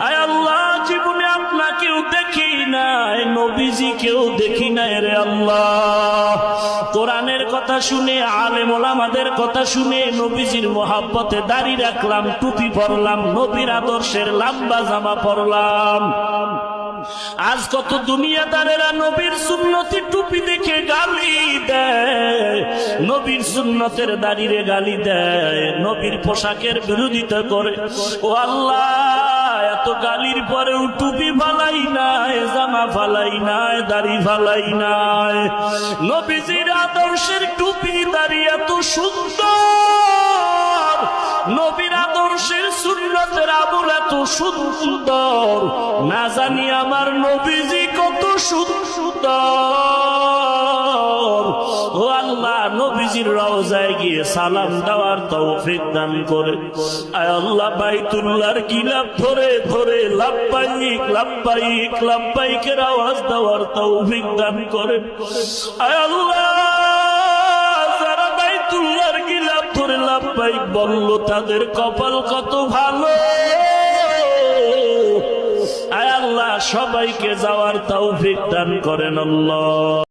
আয় আল্লাহ, জীবনে আপনাকেও দেখি নাই, নবীজিকেও দেখি নাই রে আল্লাহ। কোরআনের কথা শুনে, আলেম ওলামাদের কথা শুনে নবীজির মোহাব্বতে দাড়ি রাখলাম, টুপি পরলাম, নবীর আদর্শের লম্বা জামা পরলাম। আজ কত দুনিয়াদারেরা নবীর সুন্নতি টুপি দেখে গালি দেয়, নবীর সুন্নতের দাড়িরে গালি দেয়, নবীর পোশাকের বিরোধিতা করে। ও আল্লাহ, এত গালির পরেও টুপি ফালাই নাই, জামা ফালাই নাই, দাড়ি ফালাই নাই। নবীজির আদর্শের টুপি দাড়ি এত সুন্দর, নবীর আদর্শের সুন্নতের আমল এত সুন্দর, না জানি আমার নবীজি কত সুন্দর। ও আল্লাহ, নবীজির রওজায় গিয়ে সালাম দেওয়ার তৌফিক দান করে। আয় আল্লাহ, বাইতুল্লাহর গিলাফ ধরে ধরে লাব্বাইক লাব্বাইক লাব্বাইকের আওয়াজ দেওয়ার তৌফিক দান করে। আয় আল্লাহ, যারা বাইতুল্লাহর গিলাফ ধরে লাব্বাইক বলল, তাদের কপাল কত ভালো। আয় আল্লাহ, সবাইকে যাওয়ার তৌফিক দান করেন আল্লাহ।